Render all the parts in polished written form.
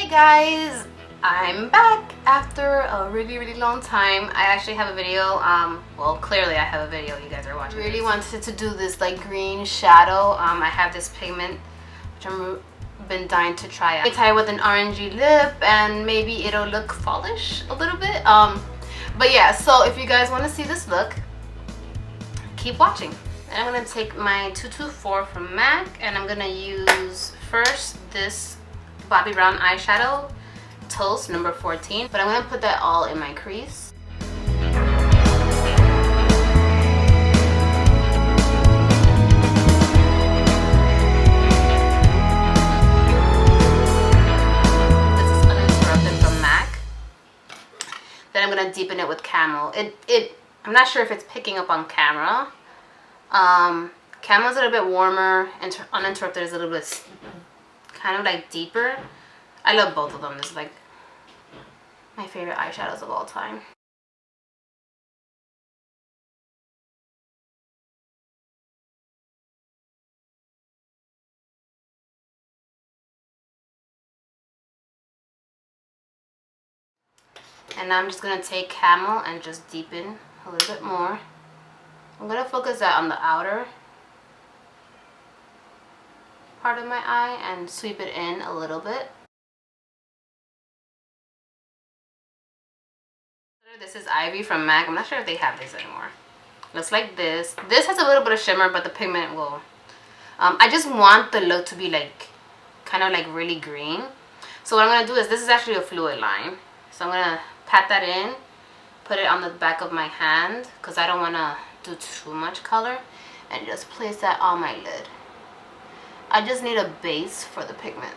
Guys, I'm back after a really long time. I actually have a video. Well, clearly I have a video you guys are watching. I really wanted to do this like green shadow. I have this pigment which I've been dying to try. I tie it with an orangey lip and maybe it'll look fallish a little bit. But yeah, so if you guys want to see this look, keep watching. And I'm gonna take my 224 from MAC and I'm gonna use first this Bobbi Brown eyeshadow, Toast number 14, but I'm gonna put that all in my crease. This is Uninterrupted from MAC. Then I'm gonna deepen it with Camel. I'm not sure if it's picking up on camera. Camel's a little bit warmer and Uninterrupted is a little bit kind of like deeper. I love both of them. This is like my favorite eyeshadows of all time. And now I'm just gonna take Camel and just deepen a little bit more. I'm gonna focus that on the outer part of my eye and sweep it in a little bit. This is Ivy from MAC. I'm not sure if they have this anymore. Looks like this. This has a little bit of shimmer, but the pigment will. I just want the look to be like, kind of like really green. So what I'm gonna do is, this is actually a Fluidline. So I'm gonna pat that in, put it on the back of my hand, because I don't wanna do too much color, and just place that on my lid. I just need a base for the pigment.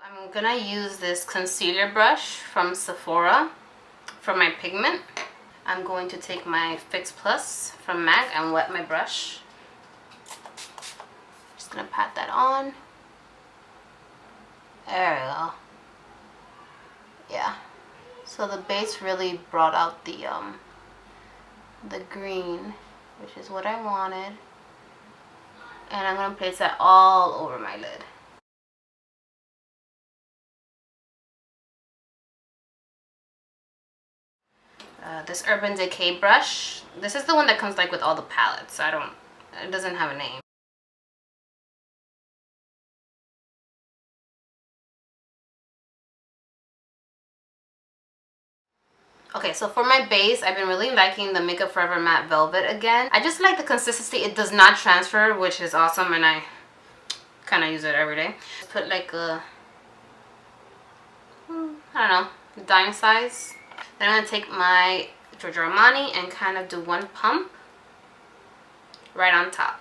I'm gonna use this concealer brush from Sephora for my pigment. I'm going to take my Fix Plus from MAC and wet my brush. Just gonna pat that on. There we go. Yeah, so the base really brought out the green, which is what I wanted, and I'm gonna place that all over my lid. This Urban Decay brush, this is the one that comes like with all the palettes. It doesn't have a name. Okay, so for my base, I've been really liking the Makeup Forever Matte Velvet again. I just like the consistency. It does not transfer, which is awesome, and I kind of use it every day. Put like a, I don't know, dime size. Then I'm going to take my Giorgio Armani and kind of do one pump right on top.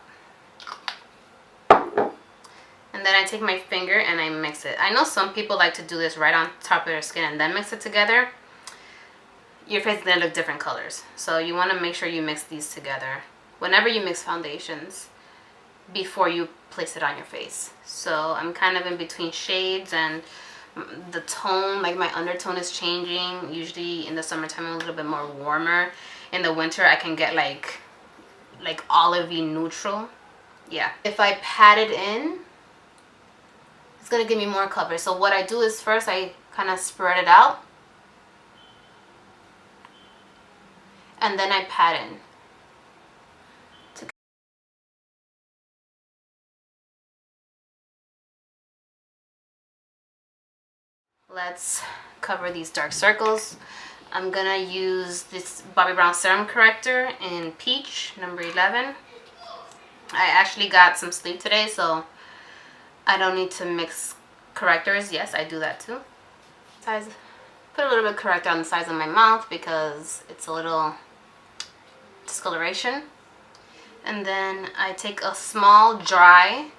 And then I take my finger and I mix it. I know some people like to do this right on top of their skin and then mix it together. Your face is going to look different colors. So you want to make sure you mix these together whenever you mix foundations before you place it on your face. So I'm kind of in between shades and the tone, like my undertone is changing. Usually in the summertime I'm a little bit more warmer. In the winter I can get like olivey neutral. Yeah. If I pat it in, it's going to give me more coverage. So what I do is first I kind of spread it out. And then I pat in. Let's cover these dark circles. I'm gonna use this Bobbi Brown Serum Corrector in Peach, number 11. I actually got some sleep today, so I don't need to mix correctors. Yes, I do that too. Put a little bit of corrector on the sides of my mouth because it's a little discoloration. And then I take a small dry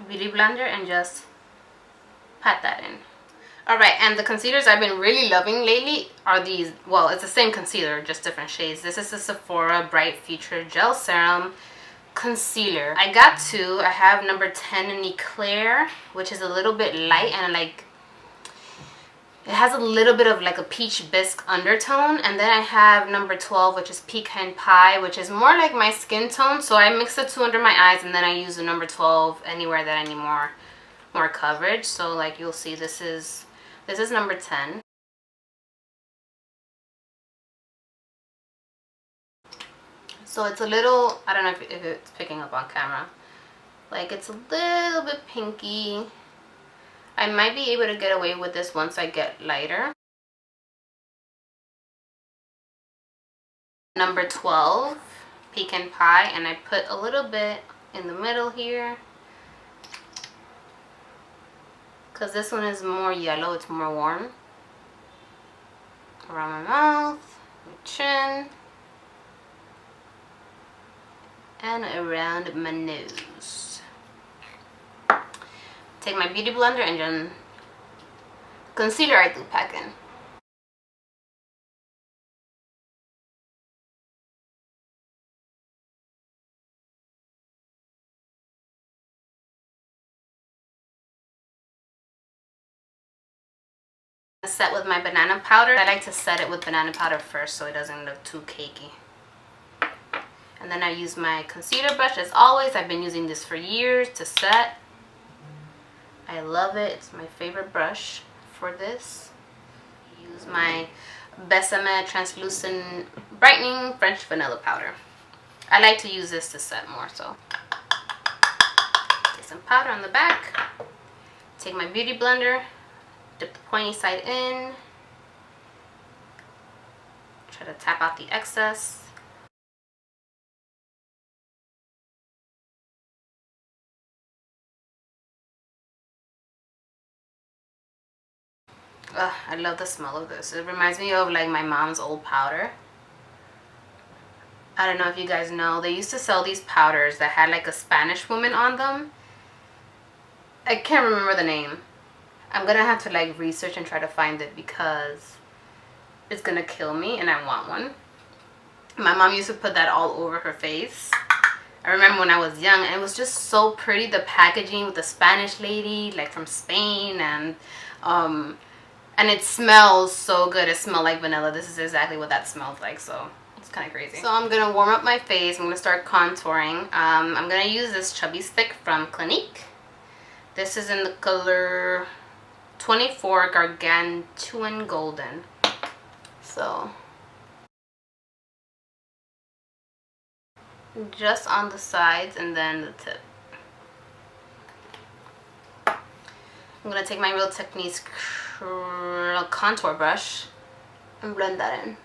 beauty blender and just pat that in. Alright, and the concealers I've been really loving lately are these. Well, it's the same concealer, just different shades. This is the Sephora Bright Future Gel Serum Concealer. I got two. I have number 10 in Eclair, which is a little bit light and like It has a little bit of like a peach bisque undertone. And then I have number 12, which is Pecan Pie, which is more like my skin tone. So I mix the two under my eyes, and then I use the number 12 anywhere that I need more coverage. So like you'll see, this is number 10. So it's a little, I don't know if it's picking up on camera. Like it's a little bit pinky. I might be able to get away with this once I get lighter. Number 12, Pecan Pie, and I put a little bit in the middle here. Because this one is more yellow, it's more warm. Around my mouth, my chin, and around my nose. Take my beauty blender and then concealer I do pack in. Set with my banana powder. I like to set it with banana powder first so it doesn't look too cakey. And then I use my concealer brush as always. I've been using this for years to set. I love it. It's my favorite brush for this. Use my Besame translucent brightening French vanilla powder. I like to use this to set more so. Take some powder on the back. Take my beauty blender. Dip the pointy side in. Try to tap out the excess. Ugh, I love the smell of this. It reminds me of like my mom's old powder. I don't know if you guys know, they used to sell these powders that had like a Spanish woman on them. I can't remember the name. I'm gonna have to like research and try to find it because it's gonna kill me and I want one. My mom used to put that all over her face. I remember when I was young and it was just so pretty, the packaging with the Spanish lady like from Spain, and it smells so good. It smells like vanilla. This is exactly what that smells like, so it's kind of crazy. So I'm gonna warm up my face. I'm gonna start contouring. I'm gonna use this chubby stick from Clinique. This is in the color 24 Gargantuan Golden. So just on the sides and then the tip. I'm gonna take my Real Techniques contour brush and blend that in.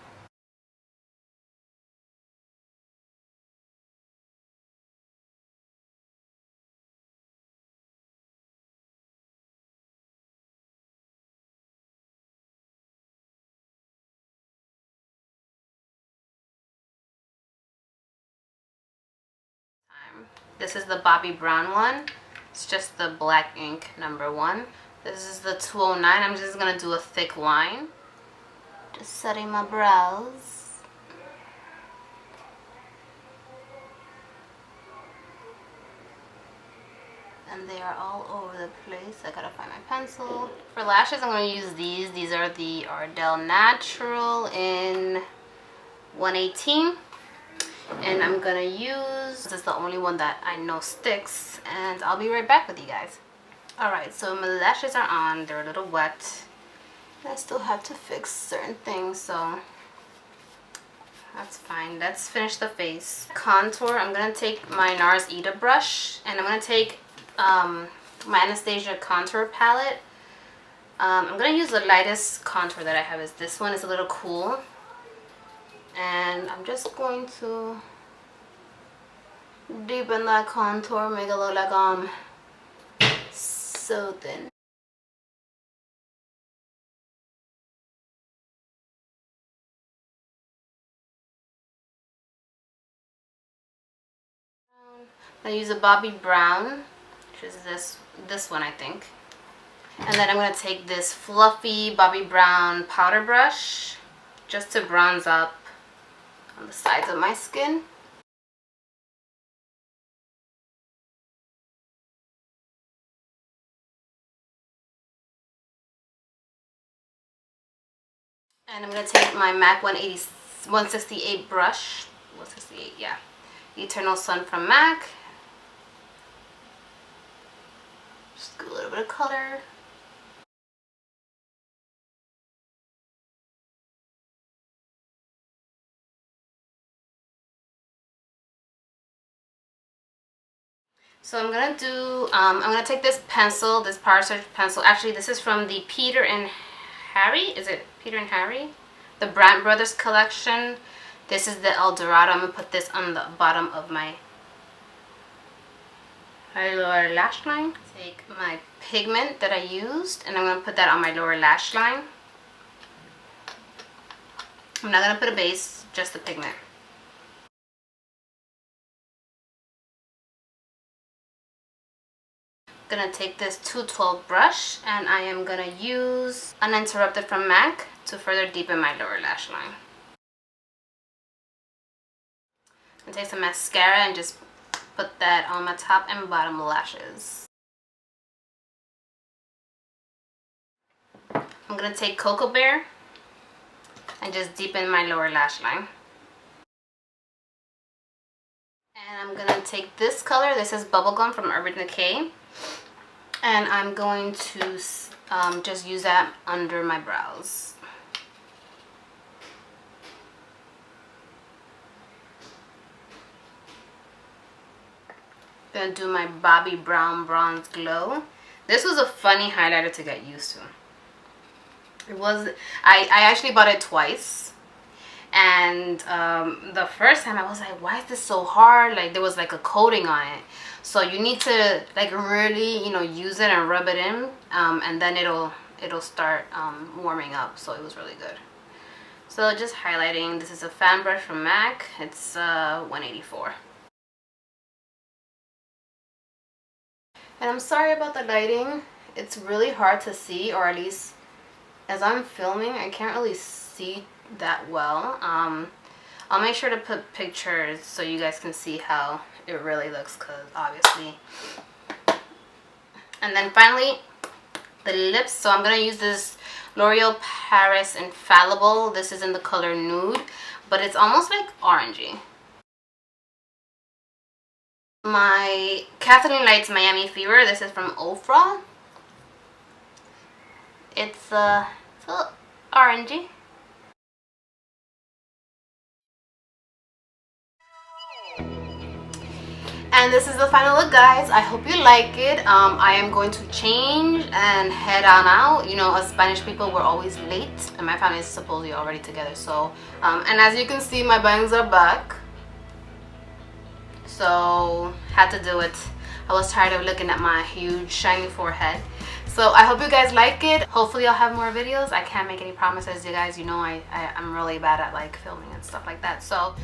This is the Bobbi Brown one. It's just the black ink number 1. This is the 209. I'm just gonna do a thick line. Just setting my brows. And they are all over the place. I gotta find my pencil. For lashes, I'm gonna use these. These are the Ardell Natural in 118. And I'm gonna use, this is the only one that I know sticks, and I'll be right back with you guys. Alright, so my lashes are on. They're a little wet. I still have to fix certain things, so that's fine. Let's finish the face. Contour, I'm gonna take my NARS Ita Brush, and I'm gonna take my Anastasia contour palette. I'm gonna use the lightest contour that I have. Is this one. Is a little cool. And I'm just going to deepen that contour, make it look like so thin. I use a Bobbi Brown, which is this one I think. And then I'm gonna take this fluffy Bobbi Brown powder brush just to bronze up on the sides of my skin. And I'm going to take my MAC 168 brush. 168, yeah. Eternal Sun from MAC. Just do a little bit of color. So I'm gonna do, I'm gonna take this pencil, this Power Search pencil. Actually, this is from the Peter and Harry. Is it Peter and Harry? The Brandt Brothers collection. This is the El Dorado. I'm gonna put this on the bottom of my lower lash line. Take my pigment that I used, and I'm gonna put that on my lower lash line. I'm not gonna put a base, just the pigment. Gonna take this 212 brush, and I am gonna use Uninterrupted from MAC to further deepen my lower lash line. I'm gonna take some mascara and just put that on my top and bottom lashes. I'm gonna take Cocoa Bear and just deepen my lower lash line. And I'm gonna take this color. This is Bubblegum from Urban Decay. And I'm going to just use that under my brows. Gonna do my Bobbi Brown Bronze Glow. This was a funny highlighter to get used to. It was, I actually bought it twice. And the first time I was like, why is this so hard? Like there was like a coating on it. So you need to like really, you know, use it and rub it in, and then it'll start warming up. So it was really good. So just highlighting. This is a fan brush from MAC. It's 184. And I'm sorry about the lighting. It's really hard to see, or at least as I'm filming, I can't really see that well. I'll make sure to put pictures so you guys can see how it really looks, because obviously. And then finally, the lips. So I'm going to use this L'Oreal Paris Infallible. This is in the color Nude, but it's almost like orangey. My Kathleen Lights Miami Fever. This is from Ofra. It's a little orangey. And this is the final look, guys. I hope you like it. I am going to change and head on out. You know, us Spanish people, we're always late, and my family is supposedly already together. So, and as you can see, my bangs are back. So, had to do it. I was tired of looking at my huge shiny forehead. So, I hope you guys like it. Hopefully, I'll have more videos. I can't make any promises, you guys. You know, I'm really bad at like filming and stuff like that. So